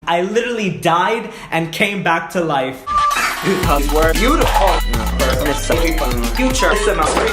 I literally died and came back to life. Because we're beautiful. Future.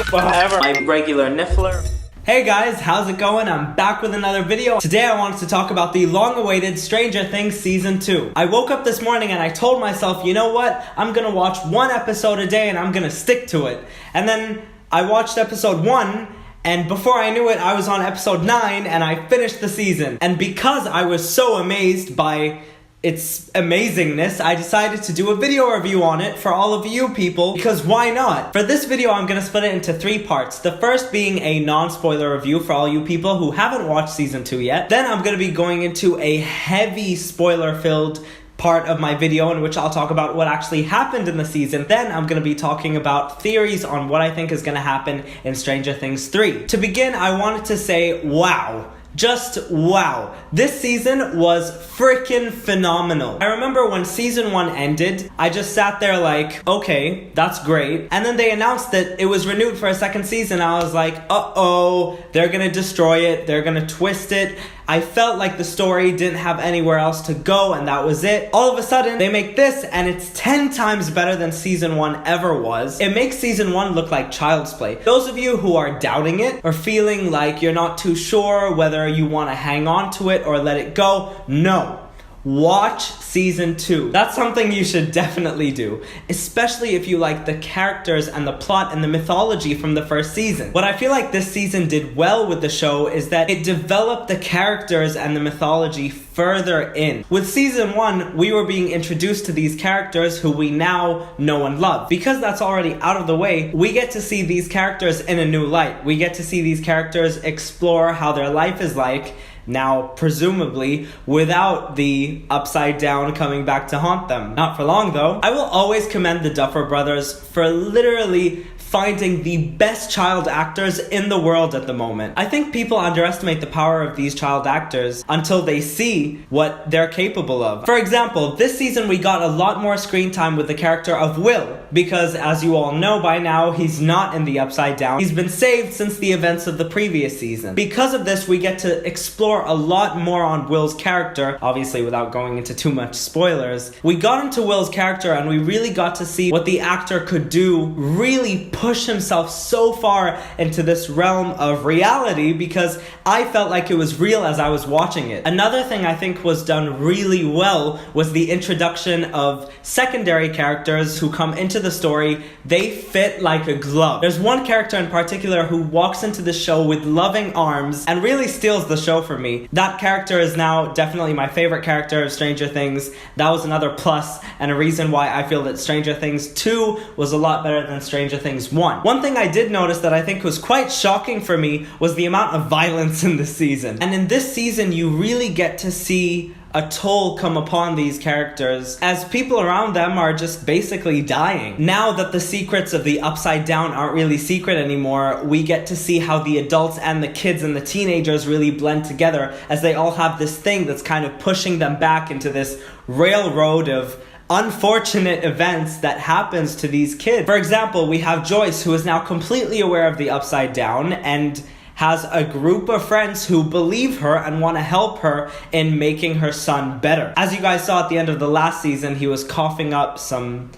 Forever. My regular niffler. Hey guys, how's it going? I'm back with another video. Today I wanted to talk about the long-awaited Stranger Things Season 2. I woke up this morning and I told myself, you know what? I'm gonna watch one episode a day and I'm gonna stick to it. And then I watched episode 1, and before I knew it, I was on episode 9 and I finished the season. And because I was so amazed by its amazingness, I decided to do a video review on it for all of you people, because why not? For this video, I'm gonna split it into 3 parts. The first being a non-spoiler review for all you people who haven't watched season 2 yet. Then I'm gonna be going into a heavy spoiler-filled part of my video in which I'll talk about what actually happened in the season. Then I'm going to be talking about theories on what I think is going to happen in Stranger Things 3. To begin, I wanted to say, wow. Just wow. This season was freaking phenomenal. I remember when season 1 ended, I just sat there like, okay, that's great. And then they announced that it was renewed for a second season. I was like, uh-oh, they're gonna destroy it. They're gonna twist it. I felt like the story didn't have anywhere else to go, and that was it. All of a sudden, they make this, and it's 10 times better than season 1 ever was. It makes season 1 look like child's play. Those of you who are doubting it, or feeling like you're not too sure whether you want to hang on to it or let it go, no. Watch season 2. That's something you should definitely do, especially if you like the characters and the plot and the mythology from the first season. What I feel like this season did well with the show is that it developed the characters and the mythology further in. With season 1, we were being introduced to these characters who we now know and love. Because that's already out of the way, we get to see these characters in a new light. We get to see these characters explore how their life is like now, presumably, without the upside down coming back to haunt them. Not for long, though. I will always commend the Duffer Brothers for literally finding the best child actors in the world at the moment. I think people underestimate the power of these child actors until they see what they're capable of. For example, this season we got a lot more screen time with the character of Will, because as you all know by now, he's not in the Upside Down. He's been saved since the events of the previous season. Because of this, we get to explore a lot more on Will's character, obviously without going into too much spoilers. We got into Will's character and we really got to see what the actor could do, really push himself so far into this realm of reality, because I felt like it was real as I was watching it. Another thing I think was done really well was the introduction of secondary characters who come into the story. They fit like a glove. There's one character in particular who walks into the show with loving arms and really steals the show for me. That character is now definitely my favorite character of Stranger Things. That was another plus and a reason why I feel that Stranger Things 2 was a lot better than Stranger Things 1. One thing I did notice that I think was quite shocking for me was the amount of violence in this season. And in this season, you really get to see a toll come upon these characters as people around them are just basically dying. Now that the secrets of the Upside Down aren't really secret anymore, we get to see how the adults and the kids and the teenagers really blend together as they all have this thing that's kind of pushing them back into this railroad of unfortunate events that happens to these kids. For example, we have Joyce, who is now completely aware of the Upside Down and has a group of friends who believe her and want to help her in making her son better. As you guys saw at the end of the last season, he was coughing up some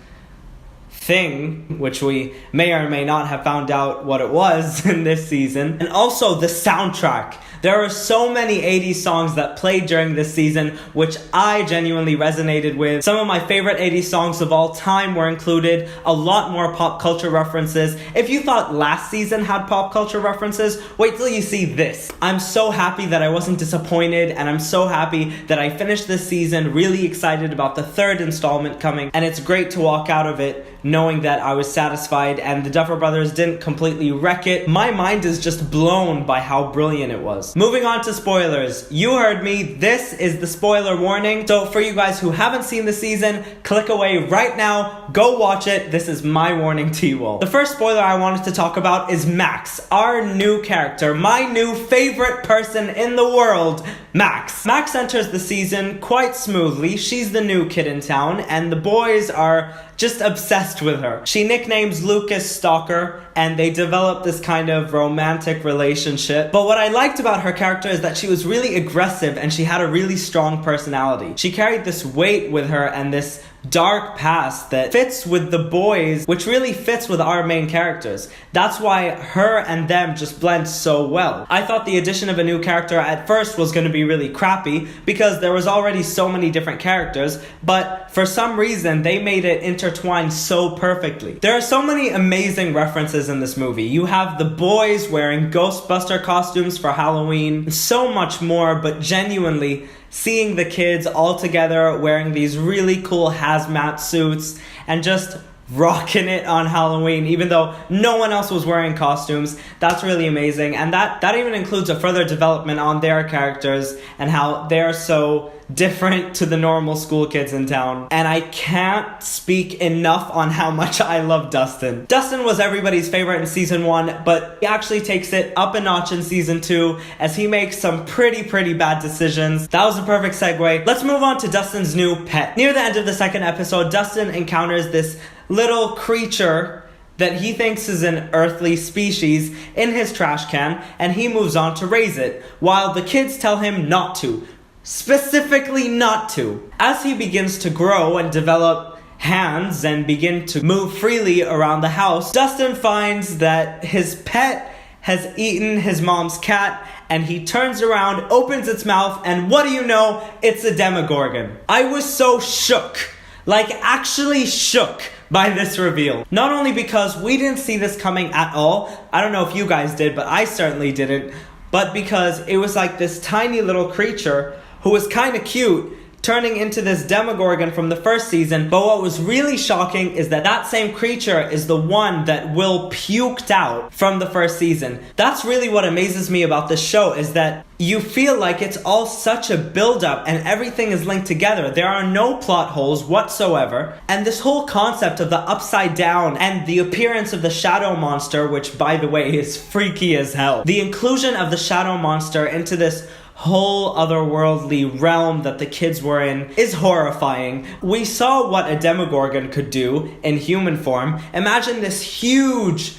thing, which we may or may not have found out what it was in this season. And also the soundtrack. There are so many 80s songs that played during this season, which I genuinely resonated with. Some of my favorite 80s songs of all time were included, a lot more pop culture references. If you thought last season had pop culture references, wait till you see this. I'm so happy that I wasn't disappointed, and I'm so happy that I finished this season really excited about the 3rd installment coming, and it's great to walk out of it knowing that I was satisfied and the Duffer Brothers didn't completely wreck it. My mind is just blown by how brilliant it was. Moving on to spoilers. You heard me, this is the spoiler warning. So for you guys who haven't seen the season, click away right now, go watch it. This is my warning to you all. The first spoiler I wanted to talk about is Max, our new character, my new favorite person in the world, Max. Max enters the season quite smoothly. She's the new kid in town, and the boys are just obsessed with her. She nicknames Lucas Stalker, and they develop this kind of romantic relationship. But what I liked about her character is that she was really aggressive and she had a really strong personality. She carried this weight with her and this dark past that fits with the boys, which really fits with our main characters. That's why her and them just blend so well. I thought the addition of a new character at first was going to be really crappy because there was already so many different characters, but for some reason they made it intertwine so perfectly. There are so many amazing references in this movie. You have the boys wearing Ghostbuster costumes for Halloween, so much more, but genuinely seeing the kids all together wearing these really cool hazmat suits and just rocking it on Halloween, even though no one else was wearing costumes. That's really amazing. And that even includes a further development on their characters and how they're so different to the normal school kids in town. And I can't speak enough on how much I love Dustin. Dustin was everybody's favorite in season 1, but he actually takes it up a notch in season 2 as he makes some pretty bad decisions. That was a perfect segue. Let's move on to Dustin's new pet. Near the end of the second episode, Dustin encounters this little creature that he thinks is an earthly species in his trash can, and he moves on to raise it, while the kids tell him not to. Specifically not to. As he begins to grow and develop hands and begin to move freely around the house, Dustin finds that his pet has eaten his mom's cat, and he turns around, opens its mouth, and what do you know? It's a Demogorgon. I was so shook. Like, actually shook by this reveal. Not only because we didn't see this coming at all, I don't know if you guys did, but I certainly didn't, but because it was like this tiny little creature who was kind of cute, turning into this Demogorgon from the first season. But what was really shocking is that that same creature is the one that Will puked out from the first season. That's really what amazes me about this show, is that you feel like it's all such a build-up and everything is linked together. There are no plot holes whatsoever. And this whole concept of the upside down and the appearance of the shadow monster, which by the way is freaky as hell. The inclusion of the shadow monster into this whole otherworldly realm that the kids were in is horrifying. We saw what a Demogorgon could do in human form. Imagine this huge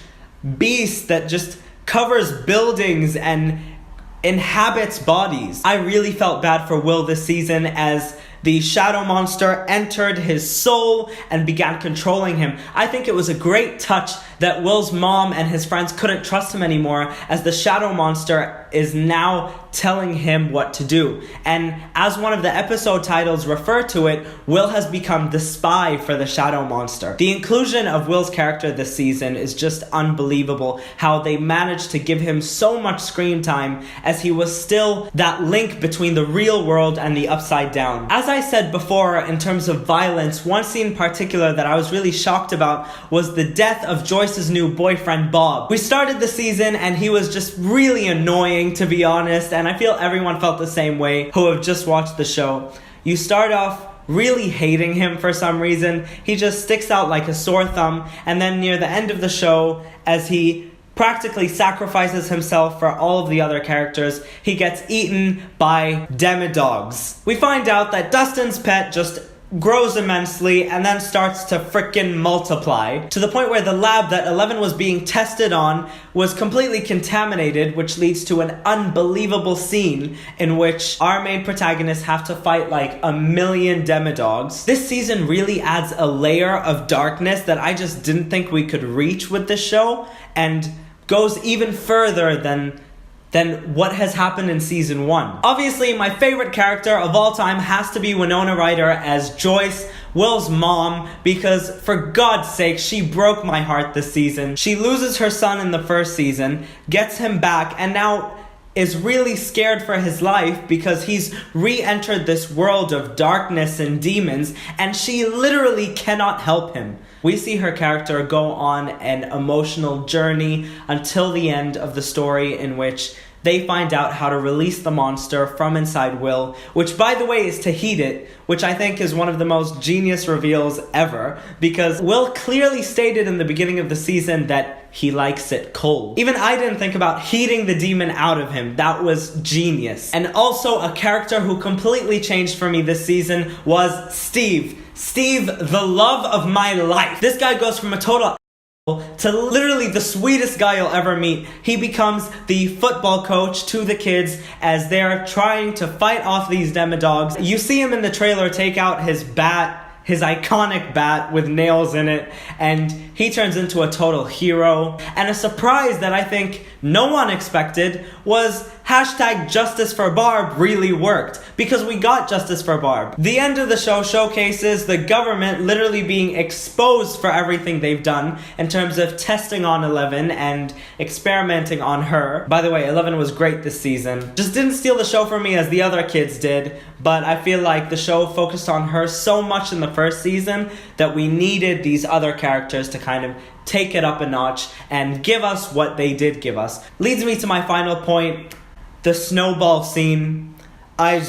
beast that just covers buildings and inhabits bodies. I really felt bad for Will this season as the shadow monster entered his soul and began controlling him. I think it was a great touch that Will's mom and his friends couldn't trust him anymore, as the shadow monster is now telling him what to do. And as one of the episode titles refer to it, Will has become the spy for the shadow monster. The inclusion of Will's character this season is just unbelievable, how they managed to give him so much screen time as he was still that link between the real world and the upside down. As I said before, in terms of violence, one scene in particular that I was really shocked about was the death of Joyce's new boyfriend, Bob. We started the season and he was just really annoying, to be honest, and I feel everyone felt the same way who have just watched the show. You start off really hating him for some reason. He just sticks out like a sore thumb, and then near the end of the show, as he practically sacrifices himself for all of the other characters, he gets eaten by demodogs. We find out that Dustin's pet just grows immensely and then starts to frickin' multiply to the point where the lab that Eleven was being tested on was completely contaminated, which leads to an unbelievable scene in which our main protagonists have to fight like 1,000,000 demodogs. This season really adds a layer of darkness that I just didn't think we could reach with this show, and goes even further than what has happened in season 1. Obviously, my favorite character of all time has to be Winona Ryder as Joyce, Will's mom, because for God's sake, she broke my heart this season. She loses her son in the first season, gets him back, and now is really scared for his life because he's re-entered this world of darkness and demons, and she literally cannot help him. We see her character go on an emotional journey until the end of the story, in which they find out how to release the monster from inside Will, which by the way is to heat it, which I think is one of the most genius reveals ever, because Will clearly stated in the beginning of the season that he likes it cold. Even I didn't think about heating the demon out of him. That was genius. And also a character who completely changed for me this season was Steve. Steve, the love of my life. This guy goes from a total to literally the sweetest guy you'll ever meet. He becomes the football coach to the kids as they're trying to fight off these demodogs. You see him in the trailer take out his bat, his iconic bat with nails in it, and he turns into a total hero. And a surprise that I think no one expected was hashtag Justice for Barb really worked, because we got Justice for Barb. The end of the show showcases the government literally being exposed for everything they've done in terms of testing on Eleven and experimenting on her. By the way, Eleven was great this season. Just didn't steal the show from me as the other kids did, but I feel like the show focused on her so much in the first season that we needed these other characters to kind of take it up a notch and give us what they did give us. Leads me to my final point, the snowball scene. I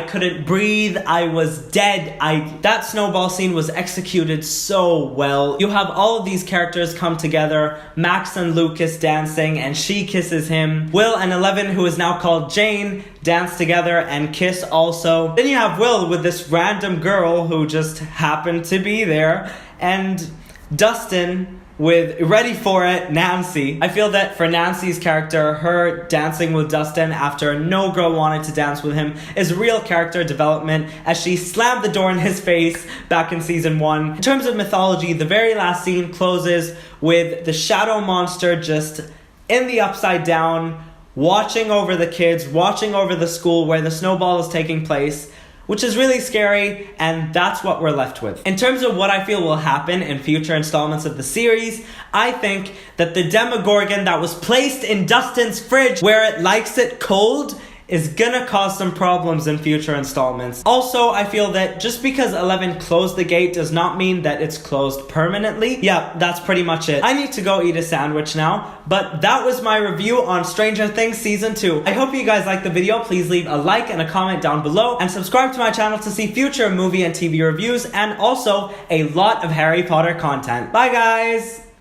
couldn't breathe. I was dead. That snowball scene was executed so well. You have all of these characters come together, Max and Lucas dancing, and she kisses him. Will and Eleven, who is now called Jane, dance together and kiss also. Then you have Will with this random girl who just happened to be there, and Dustin with, ready for it, Nancy. I feel that for Nancy's character, her dancing with Dustin after no girl wanted to dance with him is real character development, as she slammed the door in his face back in season 1. In terms of mythology, the very last scene closes with the shadow monster just in the upside down, watching over the kids, watching over the school where the snowball is taking place, which is really scary, and that's what we're left with. In terms of what I feel will happen in future installments of the series, I think that the Demogorgon that was placed in Dustin's fridge where it likes it cold is gonna cause some problems in future installments. Also, I feel that just because 11 closed the gate does not mean that it's closed permanently. Yeah, that's pretty much it. I need to go eat a sandwich now, but that was my review on Stranger Things Season 2. I hope you guys liked the video. Please leave a like and a comment down below, and subscribe to my channel to see future movie and TV reviews, and also a lot of Harry Potter content. Bye guys!